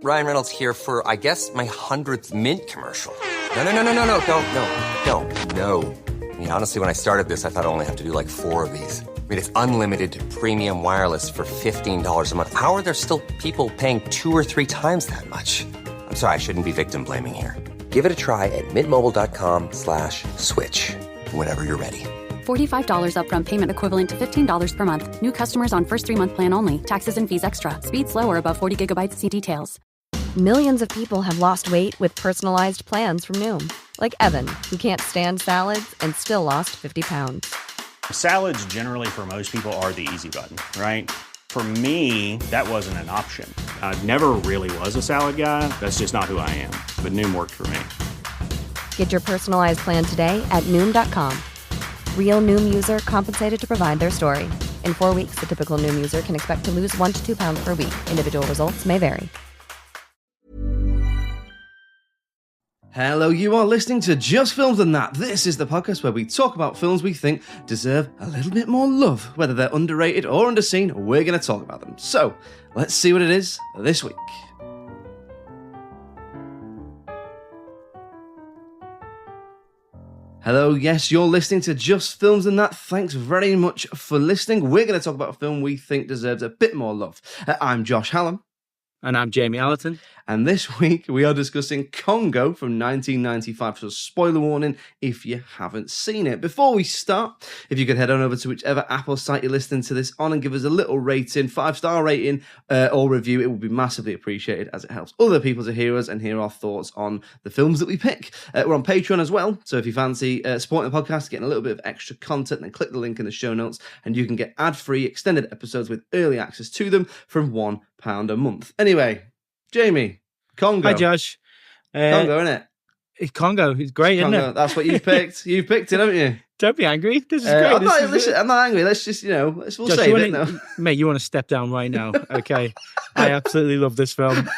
Ryan Reynolds here for, I guess, my 100th Mint commercial. No, don't. I mean, honestly, when I started this, I thought I only have to do like 4 of these. I mean, it's unlimited premium wireless for $15 a month. How are there still people paying 2 or 3 times that much? I'm sorry, I shouldn't be victim blaming here. Give it a try at mintmobile.com/switch. Whenever you're ready. $45 upfront payment equivalent to $15 per month. New customers on first 3-month plan only. Taxes and fees extra. Speed slower above 40 gigabytes. See details. Millions of people have lost weight with personalized plans from Noom. Like Evan, who can't stand salads and still lost 50 pounds. Salads generally for most people are the easy button, right? For me, that wasn't an option. I never really was a salad guy. That's just not who I am. But Noom worked for me. Get your personalized plan today at Noom.com. Real Noom user compensated to provide their story. In 4 weeks, the typical Noom user can expect to lose 1 to 2 pounds per week. Individual results may vary. Hello, you are listening to Just Films and That. This is the podcast where we talk about films we think deserve a little bit more love. Whether they're underrated or underseen, we're going to talk about them. So, let's see what it is this week. Hello, yes, you're listening to Just Films and That. Thanks very much for listening. We're going to talk about a film we think deserves a bit more love. I'm Josh Hallam. And I'm Jamie Allerton. And this week we are discussing Congo from 1995. So spoiler warning if you haven't seen it. Before we start, if you could head on over to whichever Apple site you're listening to this on and give us a little rating, 5-star rating or review, it would be massively appreciated as it helps other people to hear us and hear our thoughts on the films that we pick. We're on Patreon as well. So if you fancy supporting the podcast, getting a little bit of extra content, then click the link in the show notes and you can get ad-free extended episodes with early access to them from £1 a month. Anyway, Jamie, Congo. Hi, Josh. Congo, innit? Congo is great, Congo, isn't it? that's what you picked. You picked it, haven't you? Don't be angry. This is great. I'm not angry. Let's just, we'll Josh, save it now. Mate, you want to step down right now, okay? I absolutely love this film.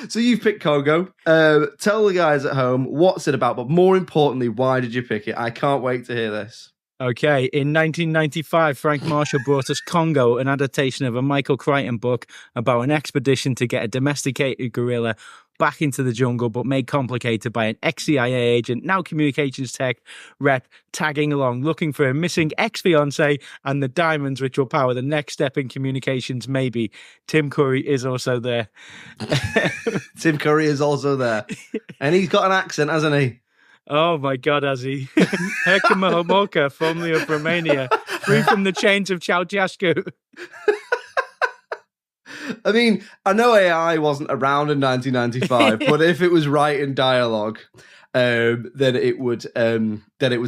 So you've picked Congo. Tell the guys at home what's it about, but more importantly, why did you pick it? I can't wait to hear this. Okay, in 1995, Frank Marshall brought us Congo, an adaptation of a Michael Crichton book about an expedition to get a domesticated gorilla back into the jungle, but made complicated by an ex-CIA agent, now communications tech rep, tagging along, looking for a missing ex-fiancé and the diamonds which will power the next step in communications, maybe. Tim Curry is also there. Tim Curry is also there. And he's got an accent, hasn't he? Oh my God, has he? Herkimer Homolka, formerly of Romania, free from the chains of Ceausescu. I mean, I know AI wasn't around in 1995, but if it was writing dialogue, then it would sound a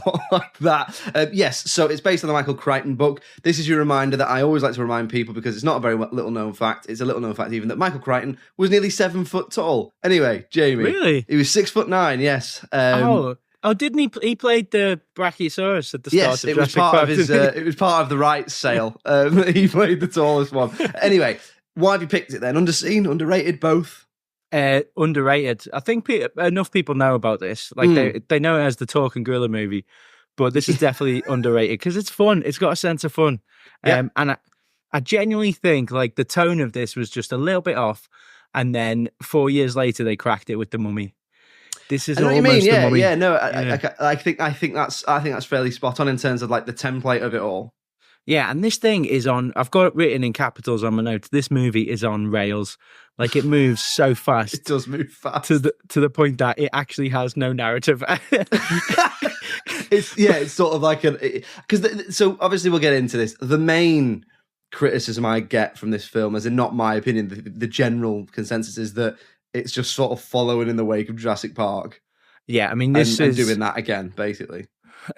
lot like that. Yes, so it's based on the Michael Crichton book. This is your reminder that I always like to remind people, because it's not a very little known fact. It's a little known fact even that Michael Crichton was nearly 7 foot tall. Anyway, Jamie, really, he was 6'9". Yes. Didn't he? He played the Brachiosaurus at the start. Yes, of it was Jurassic part Park. of his. It was part of the rights sale. He played the tallest one. Anyway, why have you picked it then? Underseen, underrated, both? Underrated. I think enough people know about this. Like they know it as the talking gorilla movie, but this is definitely underrated because it's fun. It's got a sense of fun, and I genuinely think like the tone of this was just a little bit off, and then 4 years later they cracked it with The Mummy. This is almost The Mummy. Yeah, no, I think that's fairly spot on in terms of like the template of it all. Yeah, and this thing is on, I've got it written in capitals on my notes, this movie is on rails. Like, it moves so fast. It does move fast. To the point that it actually has no narrative. It's sort of like so obviously we'll get into this. The main criticism I get from this film, as in not my opinion, the general consensus is that it's just sort of following in the wake of Jurassic Park. Yeah, I mean, this is doing that again, basically.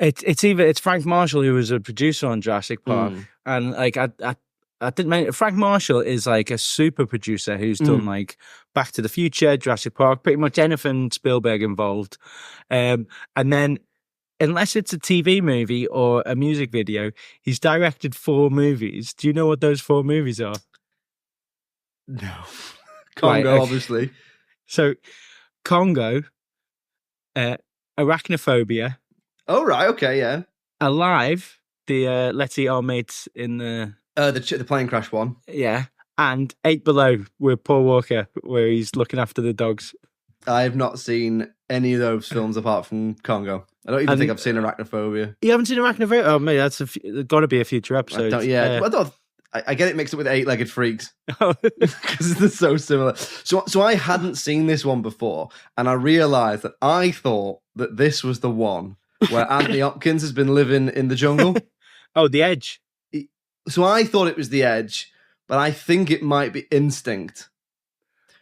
It's Frank Marshall, who was a producer on Jurassic Park, and like I didn't mention, Frank Marshall is like a super producer who's done like Back to the Future, Jurassic Park, pretty much anything Spielberg involved, and then unless it's a TV movie or a music video, he's directed 4 movies. Do you know what those 4 movies are? No, Congo, right, obviously. So, Congo, Arachnophobia. Oh, right, okay, yeah. Alive, the Let's Eat Our Mates in the plane crash one. Yeah. and 8 Below with Paul Walker, where he's looking after the dogs. I have not seen any of those films apart from Congo. I don't even think I've seen Arachnophobia. You haven't seen Arachnophobia? Oh, mate, that's got to be a future episode. I get it mixed up with 8-Legged Freaks because they're so similar. So I hadn't seen this one before, and I realised that I thought that this was the one where Anthony Hopkins has been living in the jungle. Oh, The Edge. So I thought it was The Edge, but I think it might be Instinct.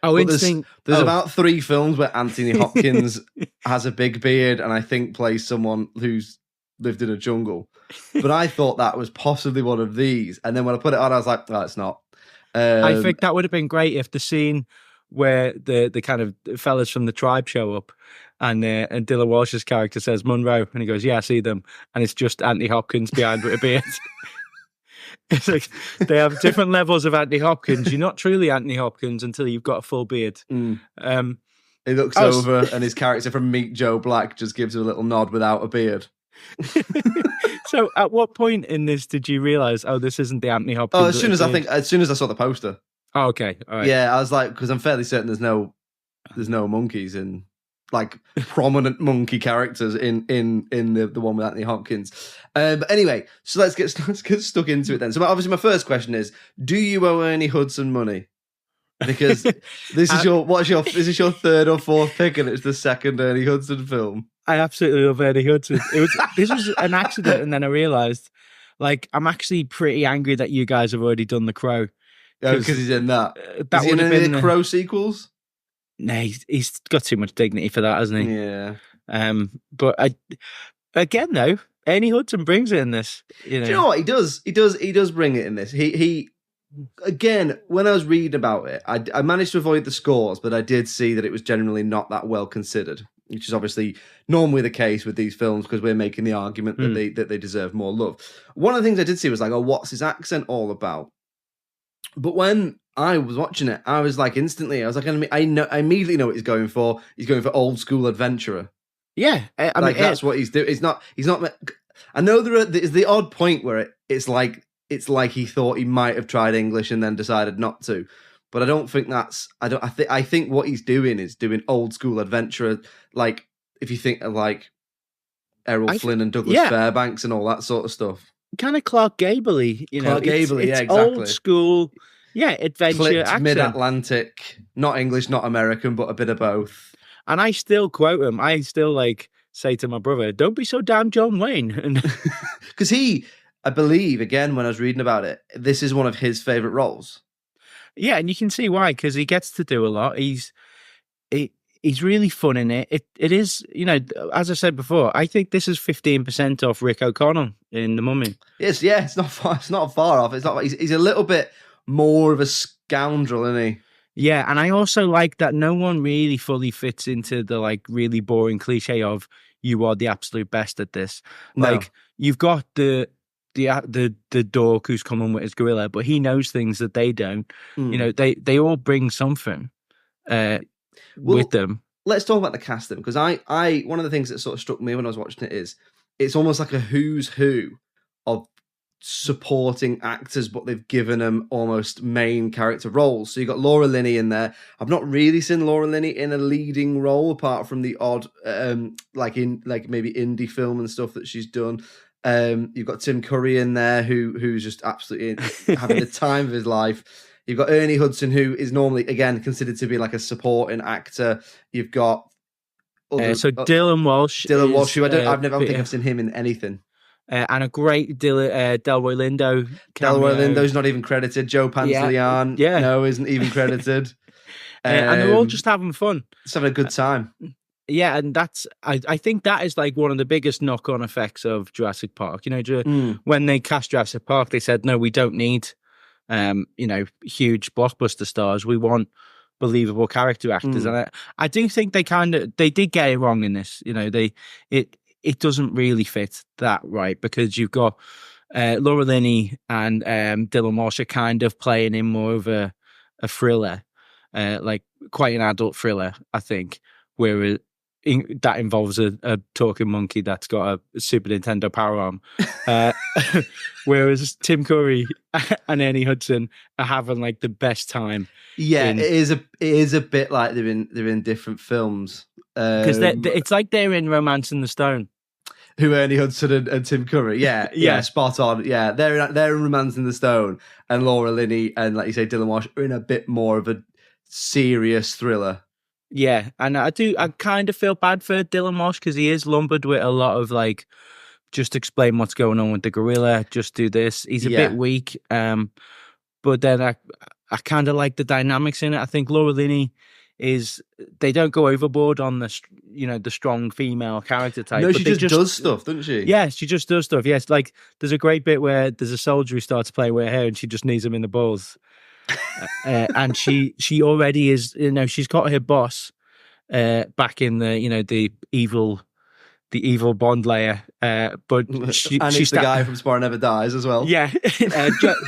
Oh, but Instinct. There's about 3 films where Anthony Hopkins has a big beard and I think plays someone who's lived in a jungle. But I thought that was possibly one of these. And then when I put it on, I was like, no, it's not. I think that would have been great if the scene where the kind of fellas from the tribe show up and Dylan Walsh's character says Monroe and he goes, yeah, I see them. And it's just Anthony Hopkins behind with a beard. It's like they have different levels of Anthony Hopkins. You're not truly Anthony Hopkins until you've got a full beard. He looks over and his character from Meet Joe Black just gives him a little nod without a beard. So at what point in this did you realise, this isn't the Anthony Hopkins? Oh, as soon as I saw the poster. Oh, okay. All right. Yeah, I was like, because I'm fairly certain there's no monkeys in, like, prominent monkey characters in the one with Anthony Hopkins. But anyway, so let's get stuck into it then. So obviously my first question is, do you owe Ernie Hudson money? Because this is your third or fourth pick and it's the second Ernie Hudson film. I absolutely love Ernie Hudson. This was an accident, and then I realised, like, I'm actually pretty angry that you guys have already done The Crow. Because he's in that. That would have been the Crow sequels. No, he's got too much dignity for that, hasn't he? Yeah. But again though, Ernie Hudson brings it in this. You know? Do you know what he does? He does bring it in this. He again, when I was reading about it, I managed to avoid the scores, but I did see that it was generally not that well considered, which is obviously normally the case with these films because we're making the argument that they deserve more love. One of the things I did see was like, what's his accent all about? But when I was watching it, I was like, instantly, I was like, I immediately know what he's going for. He's going for old school adventurer. Yeah, I mean, that's what he's doing. He's not. I know there's the odd point where it's like he thought he might have tried English and then decided not to. But I don't think that's. I think what he's doing is doing old school adventurer. Like if you think of like Errol Flynn and Douglas Fairbanks and all that sort of stuff. Kind of Clark Gable-y, you know. Clark Gable, it's exactly. Old school, adventure accent. Mid-Atlantic, not English, not American, but a bit of both. And I still quote him. I still say to my brother, "Don't be so damn John Wayne." And because I believe, again, when I was reading about it, this is one of his favourite roles. Yeah, and you can see why, because he gets to do a lot. He's really fun in it. It is, as I said before, I think this is 15% off Rick O'Connell in The Mummy. Yes, it's not far. It's not far off. It's not. He's a little bit more of a scoundrel, isn't he? Yeah, and I also like that no one really fully fits into the really boring cliche of you are the absolute best at this. No. Like you've got the dork who's coming with his gorilla, but he knows things that they don't. They all bring something. With them. Let's talk about the cast then, because I one of the things that sort of struck me when I was watching it is it's almost like a who's who of supporting actors, but they've given them almost main character roles. So you got Laura Linney in there. I've not really seen Laura Linney in a leading role apart from the odd maybe indie film and stuff that she's done. You've got Tim Curry in there who's just absolutely having the time of his life. You've got Ernie Hudson, who is normally, again, considered to be like a supporting actor. You've got... Dylan Walsh. Dylan Walsh, who I don't think I've seen him in anything. And a great Delroy Lindo. Delroy Lindo's not even credited. Joe Pantoliano, isn't even credited. And they're all just having fun. Just having a good time. Yeah, and that's... I think that is one of the biggest knock-on effects of Jurassic Park. When they cast Jurassic Park, they said, no, we don't need... huge blockbuster stars. We want believable character actors, and I do think they did get it wrong in this. It doesn't really fit that right because you've got Laura Linney and Dylan Walsh are kind of playing in more of a thriller, quite an adult thriller, I think. Whereas that involves a talking monkey that's got a Super Nintendo power arm. Whereas Tim Curry and Ernie Hudson are having like the best time. Yeah, it is a bit like they're in different films. Because it's like they're in Romancing the Stone. Who, Ernie Hudson and Tim Curry? Yeah, spot on. Yeah, they're in Romancing the Stone, and Laura Linney and, like you say, Dylan Walsh are in a bit more of a serious thriller. Yeah, and I kind of feel bad for Dylan Walsh because he is lumbered with a lot of like, just explain what's going on with the gorilla, just do this. He's a bit weak, but then I kind of like the dynamics in it. I think Laura Linney they don't go overboard on the strong female character type. No, but she just does stuff, doesn't she? Yeah, she just does stuff. Yes, like there's a great bit where there's a soldier who starts playing with her hair and she just knees him in the balls. And she already is, she's got her boss back in the evil Bond layer, but she's the guy from Tomorrow Never Dies as well. Yeah,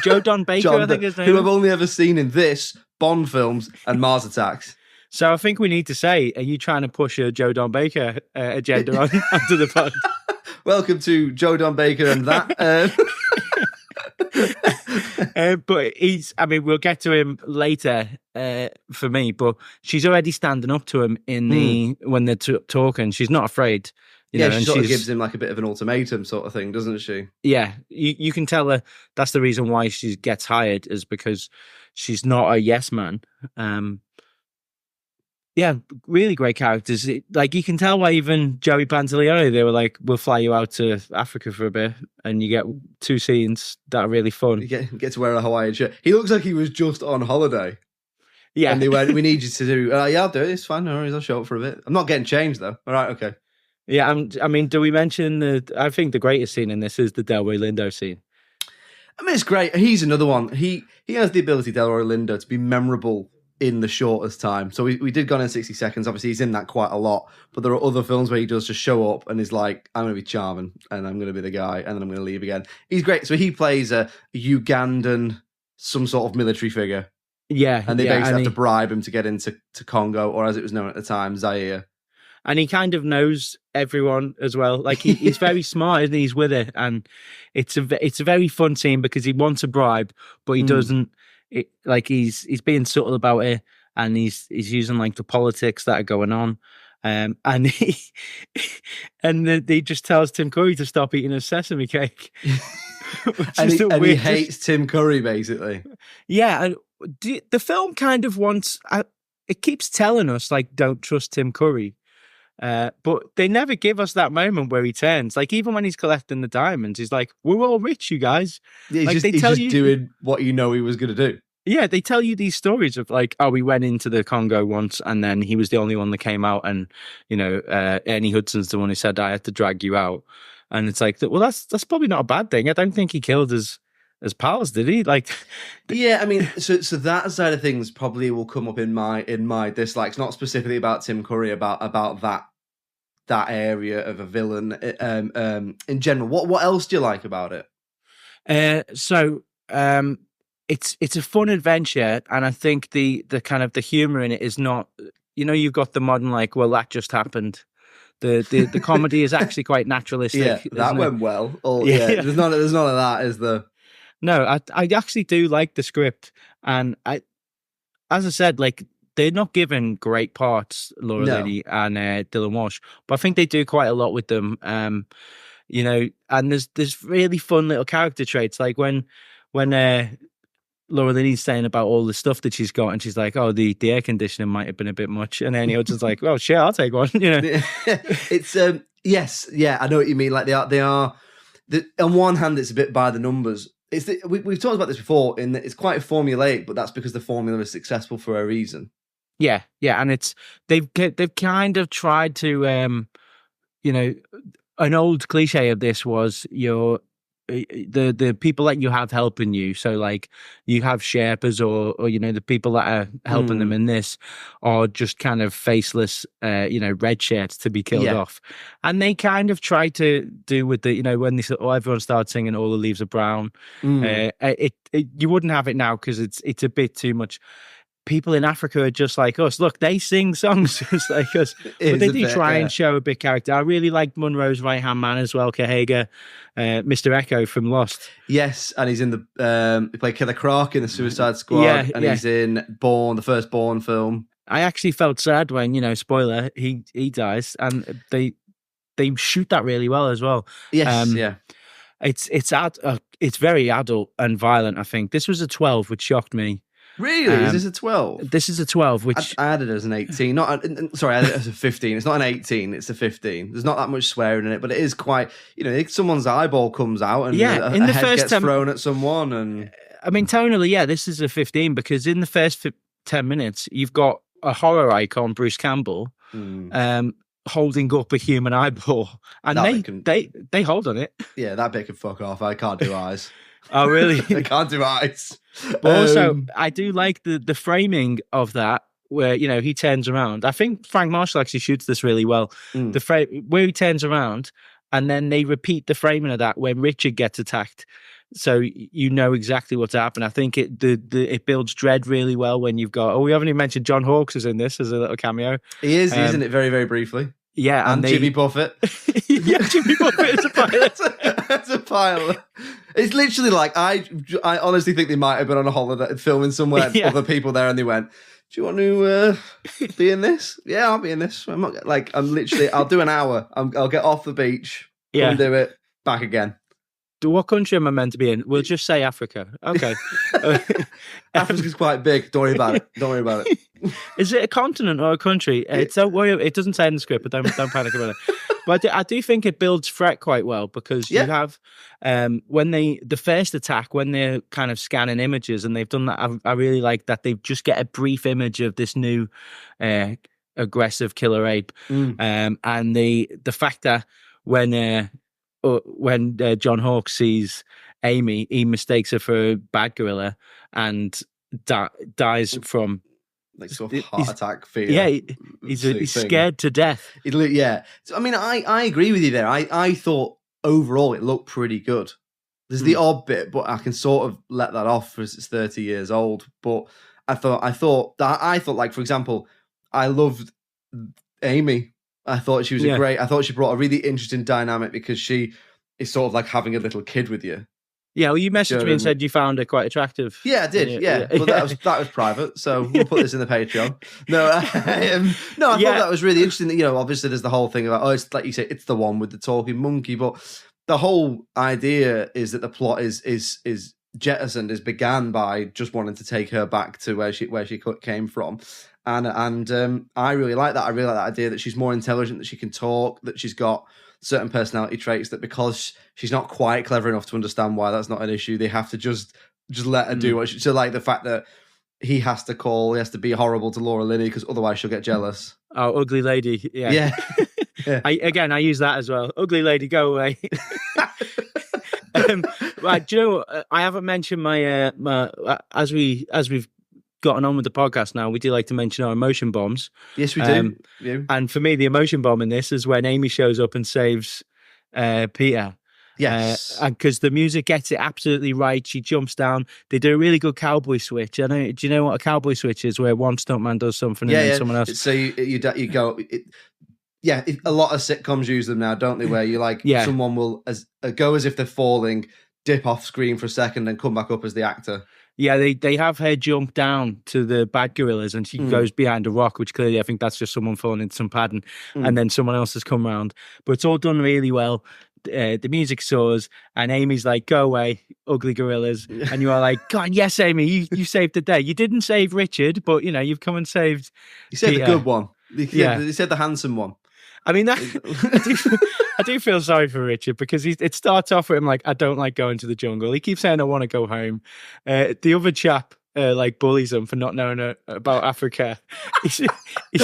Joe Don Baker, I think his name. Who I've only ever seen in this, Bond films, and Mars Attacks. So I think we need to say, are you trying to push a Joe Don Baker agenda onto the pod? Welcome to Joe Don Baker and that. But we'll get to him later for me, but she's already standing up to him when they're talking. She's not afraid. She sort of gives him like a bit of an ultimatum sort of thing, doesn't she? Yeah, you can tell her that's the reason why she gets hired, is because she's not a yes man. Yeah, really great characters. Like, you can tell why even Joey Pantoliano, they were like, we'll fly you out to Africa for a bit, and you get 2 scenes that are really fun. You get to wear a Hawaiian shirt. He looks like he was just on holiday. Yeah. And they went, we need you to do, yeah, I'll do it. It's fine. No worries. I'll show up for a bit. I'm not getting changed, though. All right, okay. Yeah, do we mention I think the greatest scene in this is the Delroy Lindo scene. I mean, it's great. He's another one. He has the ability, Delroy Lindo, to be memorable in the shortest time. So we did Gone in 60 Seconds. Obviously, he's in that quite a lot. But there are other films where he does just show up and is like, I'm going to be charming and I'm going to be the guy and then I'm going to leave again. He's great. So he plays a Ugandan, some sort of military figure. Yeah. And they basically have to bribe him to get into Congo, or as it was known at the time, Zaire. And he kind of knows everyone as well. Like, he's very smart, and he's with it. And it's a very fun scene because he wants a bribe, but he doesn't. He's being subtle about it, and he's using like the politics that are going on, and he just tells Tim Curry to stop eating a sesame cake, and he hates Tim Curry basically. Yeah, and the film kind of wants. It keeps telling us like, don't trust Tim Curry, but they never give us that moment where he turns. Like, even when he's collecting the diamonds, he's like, "We're all rich, you guys." Yeah, he's just doing what you know he was going to do. Yeah, they tell you these stories of like, oh, we went into the Congo once, and then he was the only one that came out, and Ernie Hudson's the one who said, I had to drag you out, and it's like, well, that's probably not a bad thing. I don't think he killed his pals, did he? Like, yeah, I mean, so that side of things probably will come up in my dislikes, not specifically about Tim Curry, about that area of a villain in general. What else do you like about it? It's a fun adventure, and I think the kind of the humor in it is not, you've got the modern like, well, that just happened. The comedy is actually quite naturalistic. Yeah, that went well. There's none of that, is there? No, I actually do like the script, and as I said, like, they're not given great parts, Laura Linney and Dylan Walsh, but I think they do quite a lot with them. And there's really fun little character traits, like when Laura Linney's saying about all the stuff that she's got, and she's like, "Oh, the air conditioning might have been a bit much," and then Hudson's like, "Oh, shit, I'll take one." It's yes, yeah, I know what you mean. Like, they are. On one hand, it's a bit by the numbers. We've talked about this before, in that it's quite formulaic, but that's because the formula is successful for a reason. Yeah, and they've kind of tried to, an old cliche of this was the people that you have helping you. So like, you have Sherpas or the people that are helping them in this are just kind of faceless, red shirts to be killed off. And they kind of try to do with the, when everyone starts singing All the Leaves Are Brown, you wouldn't have it now because it's a bit too much. people in Africa are just like us. Look, they sing songs just like us, but they do try and show a big character. I really liked Munro's right-hand man as well, Kahega, Mr. Echo from Lost. Yes, and he's in the he played Killer Croc in the Suicide Squad, and he's in the first Bourne film. I actually felt sad when, spoiler, he dies, and they shoot that really well as well. Yes, yeah. It's very adult and violent. I think this was a 12, which shocked me. Really? Is this a 12? This is a 12, which I added as an 18. I added it as a 15. It's not an 18, it's a 15. There's not that much swearing in it, but it is quite, someone's eyeball comes out and in the head first gets thrown at someone. And I mean, tonally, this is a 15 because in the first 10 minutes, you've got a horror icon, Bruce Campbell, holding up a human eyeball, and they hold on it. Yeah, that bit can fuck off. I can't do eyes. Oh, really? I can't do eyes. But also, I do like the framing of that, where he turns around. I think Frank Marshall actually shoots this really well. Where he turns around, and then they repeat the framing of that when Richard gets attacked. So you know exactly what's happened. I think it builds dread really well when you've got. Oh, we haven't even mentioned John Hawkes is in this as a little cameo. He is. He's in it very, very briefly. Yeah, and Jimmy Buffett. Yeah, Jimmy Buffett is a pilot. That's a pilot. It's literally like I honestly think they might have been on a holiday filming somewhere. Yeah. Other people there, and they went, "Do you want to be in this?" Yeah, I'll be in this. I'm literally. I'll do an hour. I'll get off the beach. Come and do it. Back again. What country am I meant to be in? We'll just say Africa. Okay. Africa's quite big. Don't worry about it. Don't worry about it. Is it a continent or a country? Don't worry. It doesn't say in the script, but don't panic about it. But I do think it builds threat quite well because you have when the first attack, when they're kind of scanning images, and they've done that. I really like that they just get a brief image of this new aggressive killer ape, and the fact that when John Hawkes sees Amy, he mistakes her for a bad gorilla and dies from sort of heart attack fear. Yeah, he's scared to death. Yeah. So, I mean, I agree with you there. I thought overall it looked pretty good. There's the odd bit, but I can sort of let that off because it's 30 years old. But I thought, like, for example, I loved Amy. I thought she was I thought she brought a really interesting dynamic because she is sort of like having a little kid with you. Yeah, well, you messaged me and said you found her quite attractive. Yeah, I did. Yeah. Well, that was private, so we'll put this in the Patreon. No, I thought that was really interesting. That, obviously there's the whole thing about it's like you say, it's the one with the talking monkey, but the whole idea is that the plot is jettisoned, is began by just wanting to take her back to where she came from. And I really like that. I really like that idea that she's more intelligent, that she can talk, that she's got certain personality traits, that because she's not quite clever enough to understand why that's not an issue, they have to just let her do what she... So like the fact that he has to be horrible to Laura Linney because otherwise she'll get jealous. Oh, ugly lady. Yeah. Yeah. I use that as well. Ugly lady, go away. Right, do you know what? I haven't mentioned my as we've gotten on with the podcast now, we do like to mention our emotion bombs. Yes, we do. Yeah. And for me, the emotion bomb in this is when Amy shows up and saves Peter. Yes. And because the music gets it absolutely right. She jumps down. They do a really good cowboy switch. Do you know what a cowboy switch is? Where one stuntman does something and then someone else. So you go... a lot of sitcoms use them now, don't they? Where you someone will go as if they're falling, dip off screen for a second, and come back up as the actor. Yeah, they have her jump down to the bad gorillas, and she goes behind a rock, which clearly I think that's just someone falling into some padding, and then someone else has come round. But it's all done really well. The music soars, and Amy's like, "Go away, ugly gorillas," and you are like, "God, yes, Amy, you saved the day. You didn't save Richard, but you've come and saved." You said Peter. The good one. You said the handsome one. I mean, I do feel sorry for Richard because it starts off with him like, I don't like going to the jungle. He keeps saying, I want to go home. The other chap bullies him for not knowing about Africa. He's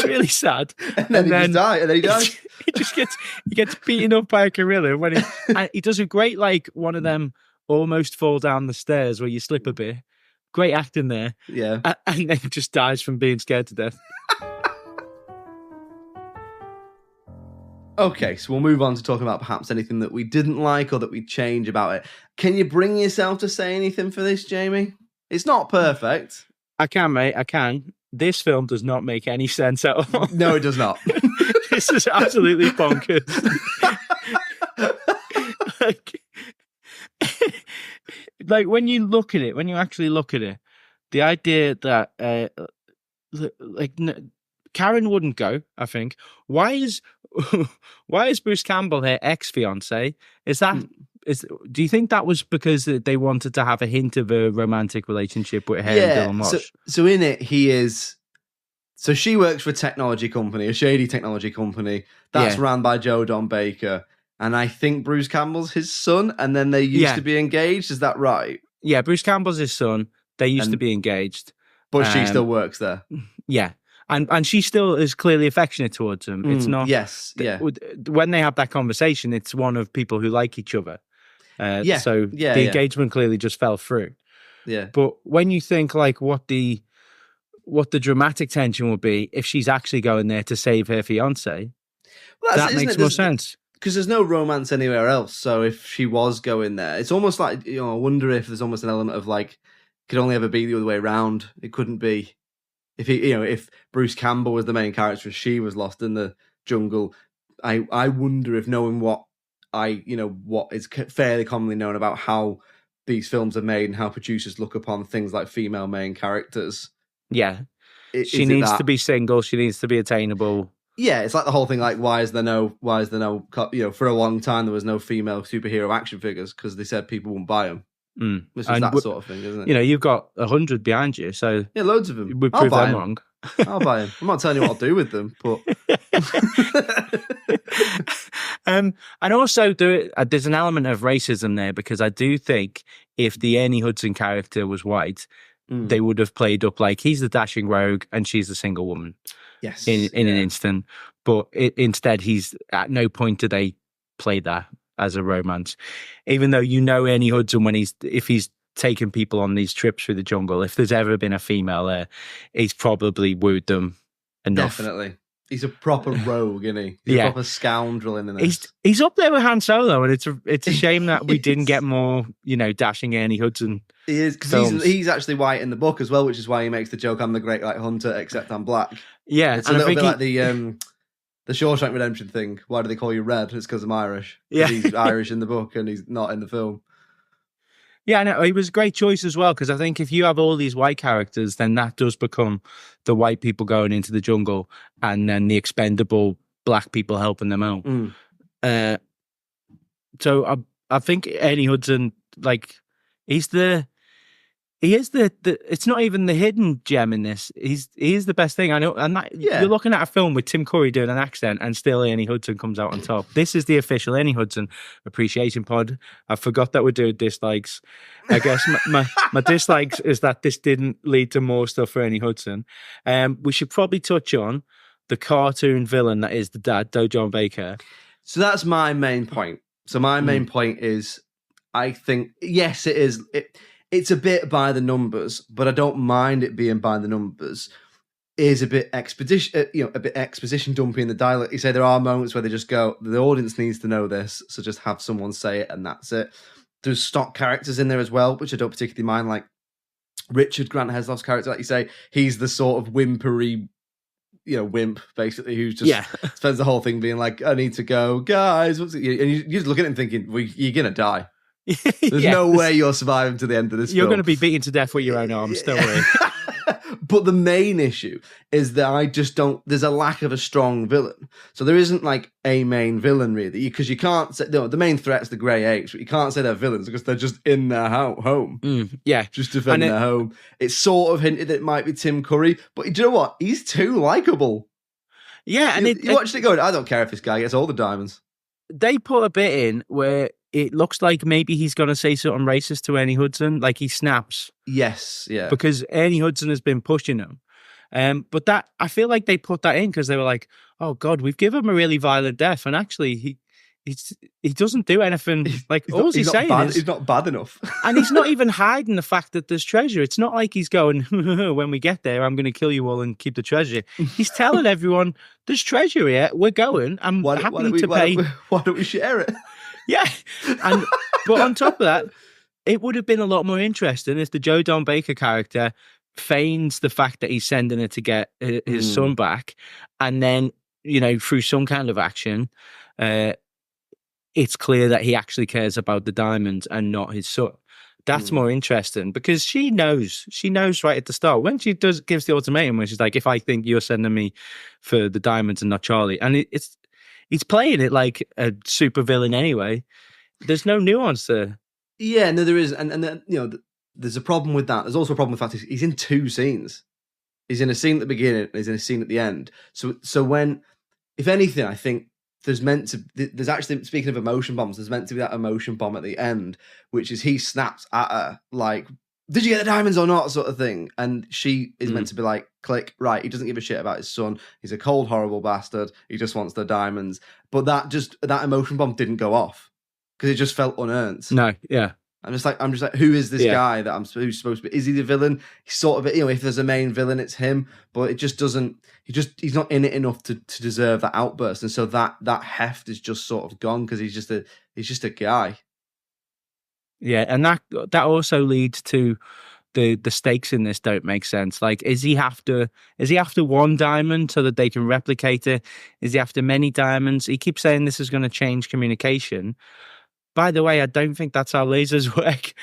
really sad. And then he dies. He gets beaten up by a gorilla when he does a great one of them almost fall down the stairs where you slip a bit. Great acting there. Yeah. And then just dies from being scared to death. Okay, so we'll move on to talking about perhaps anything that we didn't like or that we change about it. Can you bring yourself to say anything for this, Jamie? It's not perfect. I can, mate. I can. This film does not make any sense at all. No, it does not. This is absolutely bonkers. like, like when you look at it, when you actually look at it, the idea that Karen wouldn't go, I think. Why is Bruce Campbell her ex-fiance? Do you think that was because they wanted to have a hint of a romantic relationship with her and Dylan Walsh? So in it, he is. So she works for a technology company, a shady technology company that's run by Joe Don Baker, and I think Bruce Campbell's his son, and then they used to be engaged. Is that right? Yeah, Bruce Campbell's his son. They used to be engaged, but she still works there. Yeah. And she still is clearly affectionate towards him. It's not. Yes, yeah. When they have that conversation, it's one of people who like each other. So the engagement clearly just fell through. Yeah. But when you think like what the dramatic tension would be if she's actually going there to save her fiance, that makes more sense. Because there's no romance anywhere else. So if she was going there, it's almost like, I wonder if there's almost an element of like, it could only ever be the other way around. It couldn't be. If Bruce Campbell was the main character and she was lost in the jungle, I wonder if knowing what is fairly commonly known about how these films are made and how producers look upon things like female main characters. Yeah. She needs to be single. She needs to be attainable. Yeah, it's like the whole thing, like, why is there no, for a long time there was no female superhero action figures because they said people wouldn't buy them. This is that sort of thing, isn't it? You've got 100 behind you, so yeah, loads of them. We prove them wrong. I'll buy them. I'm not telling you what I'll do with them, but and also there's an element of racism there because I do think if the Ernie Hudson character was white, they would have played up like he's the dashing rogue and she's the single woman. Yes, in an instant. But instead, he's at no point do they play that as a romance, even though Ernie Hudson if he's taken people on these trips through the jungle, if there's ever been a female there, he's probably wooed them enough. Definitely. He's a proper rogue, isn't he? He's a proper scoundrel in this. He's up there with Han Solo, and it's a shame that we didn't get more, dashing Ernie Hudson. He is, because he's actually white in the book as well, which is why he makes the joke, I'm the great like hunter, except I'm black. Yeah. It's a little bit like the Shawshank Redemption thing. Why do they call you red? It's because I'm Irish. Yeah. He's Irish in the book and he's not in the film. Yeah, no, it was a great choice as well, because I think if you have all these white characters, then that does become the white people going into the jungle and then the expendable black people helping them out. So I think Ernie Hudson, like, he is the it's not even the hidden gem in this. He is the best thing. I know. And you're looking at a film with Tim Curry doing an accent and still Ernie Hudson comes out on top. This is the official Ernie Hudson appreciation pod. I forgot that we're doing dislikes. I guess my dislikes is that this didn't lead to more stuff for Ernie Hudson. We should probably touch on the cartoon villain that is the dad, John Baker. So that's my main point. So my main point is, I think, yes, it is. It's a bit by the numbers, but I don't mind it being by the numbers. Is a bit exposition dumpy in the dialogue. You say there are moments where they just go, the audience needs to know this, so just have someone say it and that's it. There's stock characters in there as well, which I don't particularly mind, like Richard Grant Hesloff's character, like you say, he's the sort of whimpery, wimp, basically, who just spends the whole thing being like, I need to go, guys, what's it? And you just look at him thinking, well, you're going to die. There's no way you're surviving to the end of this You're film. going to be beaten to death with your own arms, don't worry. But the main issue is that I just don't, there's a lack of a strong villain. So there isn't like a main villain really, because you can't say, the main threat's the Grey Apes, but you can't say they're villains because they're just in their home. Just defending their home. It's sort of hinted that it might be Tim Curry, but do you know what? He's too likable. Yeah, and you watched it going, I don't care if this guy gets all the diamonds. They put a bit in where it looks like maybe he's going to say something racist to Ernie Hudson, like he snaps. Yes, yeah. Because Ernie Hudson has been pushing him. But that, I feel like they put that in because they were like, oh God, we've given him a really violent death. And actually, he doesn't do anything. Like, all he's saying is... He's not bad enough. And he's not even hiding the fact that there's treasure. It's not like he's going, when we get there, I'm going to kill you all and keep the treasure. He's telling everyone, there's treasure here. We're going. I'm happy to pay. Why don't we share it? Yeah. But on top of that, it would have been a lot more interesting if the Joe Don Baker character feigns the fact that he's sending it to get his son back, and then, through some kind of action, it's clear that he actually cares about the diamonds and not his son. That's more interesting, because she knows right at the start when she gives the ultimatum, where she's like, if I think you're sending me for the diamonds and not Charlie, and he's playing it like a super villain anyway. There's no nuance there. Yeah, no, there is, and then, there's a problem with that. There's also a problem with the fact he's in two scenes. He's in a scene at the beginning and he's in a scene at the end. So when, if anything, I think there's actually, speaking of emotion bombs, there's meant to be that emotion bomb at the end, which is he snaps at her like, did you get the diamonds or not, sort of thing. And she is meant to be like, click, right, he doesn't give a shit about his son. He's a cold, horrible bastard. He just wants the diamonds. But that emotion bomb didn't go off because it just felt unearned. No, yeah. I'm just like, who is this guy who's supposed to be? Is he the villain? He's sort of, if there's a main villain, it's him. But it just doesn't. He's not in it enough to deserve that outburst, and so that heft is just sort of gone because he's just a guy. Yeah, and that also leads to the stakes in this don't make sense. Like, is he after one diamond so that they can replicate it? Is he after many diamonds? He keeps saying this is going to change communication. By the way, I don't think that's how lasers work.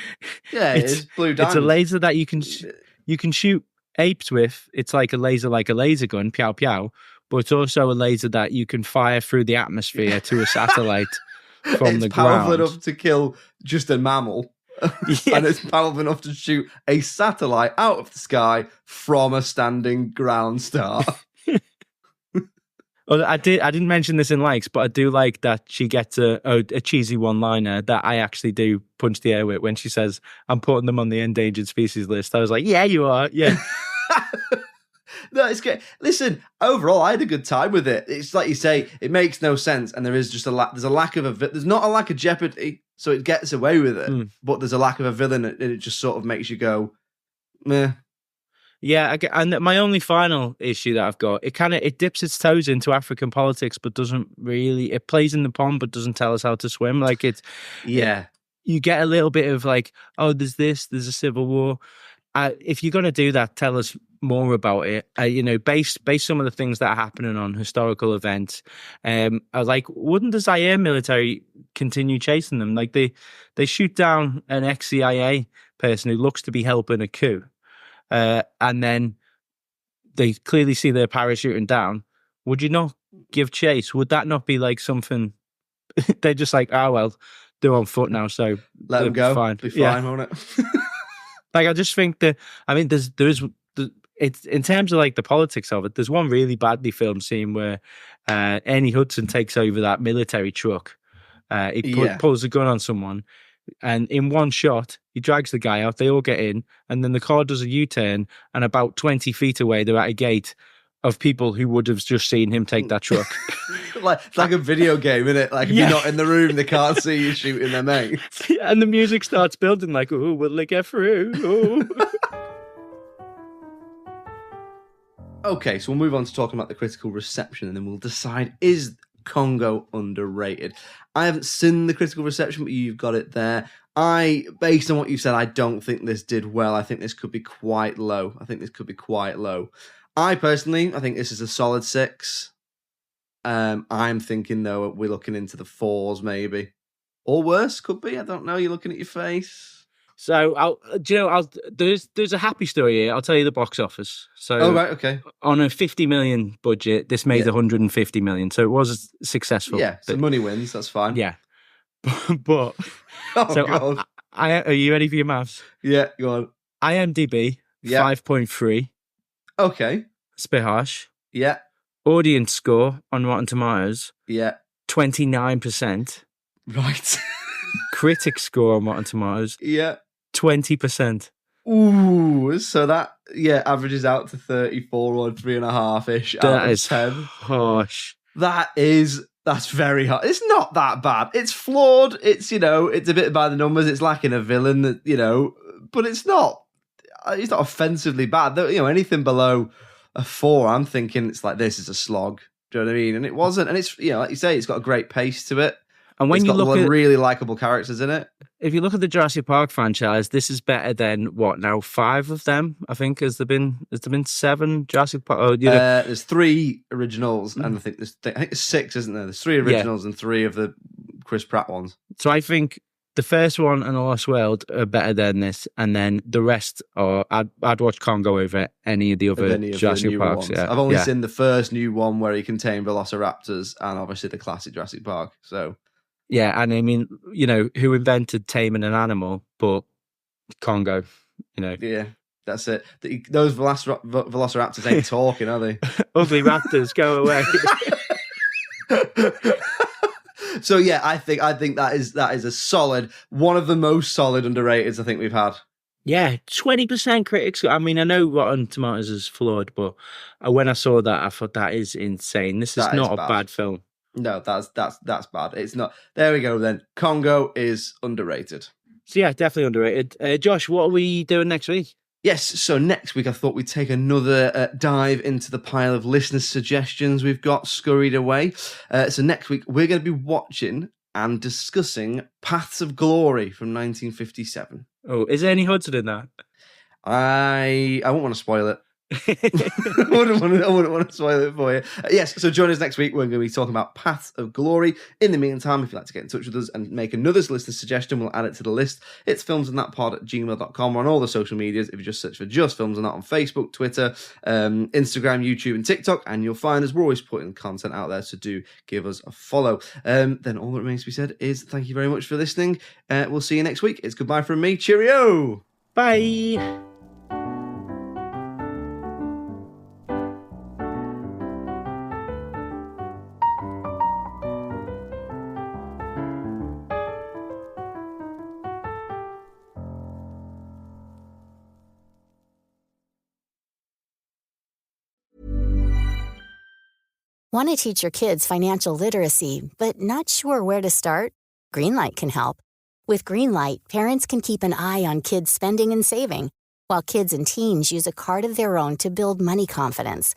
Yeah, it's blue diamond. It's a laser that you can shoot apes with. It's like a laser gun, pew pew. But it's also a laser that you can fire through the atmosphere to a satellite from the ground. It's powerful enough to kill just a mammal. Yeah. And it's powerful enough to shoot a satellite out of the sky from a standing ground star. Well, I didn't mention this in likes, but I do like that she gets a cheesy one-liner that I actually do punch the air with when she says, I'm putting them on the endangered species list. I was like, yeah, you are. Yeah. No, it's great. Listen, overall, I had a good time with it. It's like you say, it makes no sense, and there is just there's not a lack of jeopardy, so it gets away with it, but there's a lack of a villain, and it just sort of makes you go, meh. Yeah, and my only final issue that I've got, it dips its toes into African politics, but doesn't really. It plays in the pond, but doesn't tell us how to swim. Like you get a little bit of like, oh, there's a civil war. If you're gonna do that, tell us more about it. Base some of the things that are happening on historical events. Wouldn't the Zaire military continue chasing them? Like they shoot down an ex-CIA person who looks to be helping a coup. And then they clearly see their parachuting down. Would you not give chase? Would that not be like something? They're just like, well, they're on foot now, so let them go. Fine. Be fine, won't it? Like, I just think that, it's in terms of like the politics of it. There's one really badly filmed scene where Ernie Hudson takes over that military truck. He pulls a gun on someone. And in one shot, he drags the guy out, they all get in, and then the car does a U-turn, and about 20 feet away, they're at a gate of people who would have just seen him take that truck. It's like a video game, isn't it? Like, if you're not in the room, they can't see you shooting their mates. And the music starts building like, oh, will they get through? Ooh. Okay, so we'll move on to talking about the critical reception, and then we'll decide, is Congo underrated? I haven't seen the critical reception, but you've got it there. Based on what you've said, I don't think this did well. I think this could be quite low. I personally think this is a solid 6. I'm thinking, though, we're looking into the 4s maybe. Or worse, could be. I don't know. You're looking at your face. So, there's a happy story here. I'll tell you the box office. So, right, okay. On a 50 million budget, this made 150 million. So it was successful. Yeah, so money wins. That's fine. Yeah. But God. Are you ready for your maths? Yeah, go on. IMDb, 5.3. Okay. It's a bit harsh. Yeah. Audience score on Rotten Tomatoes, 29%. Right. Critic score on Rotten Tomatoes, 20%. Ooh, so that averages out to 34 or 3.5-ish out of 10. Harsh. That's very hard. It's not that bad. It's flawed. It's it's a bit by the numbers. It's lacking a villain that but it's not offensively bad. Anything below a 4, I'm thinking it's like, this is a slog. Do you know what I mean? And it wasn't. And it's like you say, it's got a great pace to it. And when it's you got look at really likable characters in it. if you look at the Jurassic Park franchise, this is better than what now? 5 of them, I think. Has there been 7 Jurassic Park? Oh, there's 3 originals, and I think there's 6, isn't there? There's 3 originals and 3 of the Chris Pratt ones. So I think the first one and The Lost World are better than this, and then the rest are. I'd watch Congo over any of the other Jurassic Parks. Yeah. I've only seen the first new one where he contained velociraptors, and obviously the classic Jurassic Park. So yeah, and I mean, who invented taming an animal? But Congo, Yeah, that's it. Those velociraptors ain't talking, are they? Ugly raptors, go away. So yeah, I think that is a solid, one of the most solid underrateds I think we've had. Yeah, 20% critics. I mean, I know Rotten Tomatoes is flawed, but when I saw that, I thought that is insane. This is not a bad film. No, that's bad. It's not. There we go then. Congo is underrated. So yeah, definitely underrated. Josh, what are we doing next week? Yes, so next week I thought we'd take another dive into the pile of listener suggestions we've got scurried away. So next week we're going to be watching and discussing Paths of Glory from 1957. Oh, is there any Hudson in that? I won't want to spoil it. I wouldn't want to spoil it for you. Yes, so join us next week. We're going to be talking about Paths of Glory. In the meantime, if you'd like to get in touch with us and make another listener suggestion, we'll add it to the list. It's filmsandthatpod@gmail.com. We're on all the social medias. If you just search for Just Films and That on Facebook, Twitter, Instagram, YouTube, and TikTok, and you'll find us. We're always putting content out there, so do give us a follow. Then all that remains to be said is thank you very much for listening. We'll see you next week. It's goodbye from me. Cheerio! Bye! Want to teach your kids financial literacy, but not sure where to start? Greenlight can help. With Greenlight, parents can keep an eye on kids' spending and saving, while kids and teens use a card of their own to build money confidence.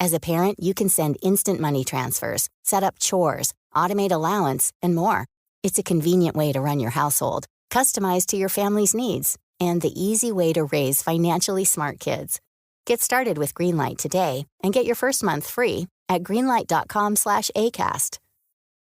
As a parent, you can send instant money transfers, set up chores, automate allowance, and more. It's a convenient way to run your household, customized to your family's needs, and the easy way to raise financially smart kids. Get started with Greenlight today and get your first month free at greenlight.com/Acast.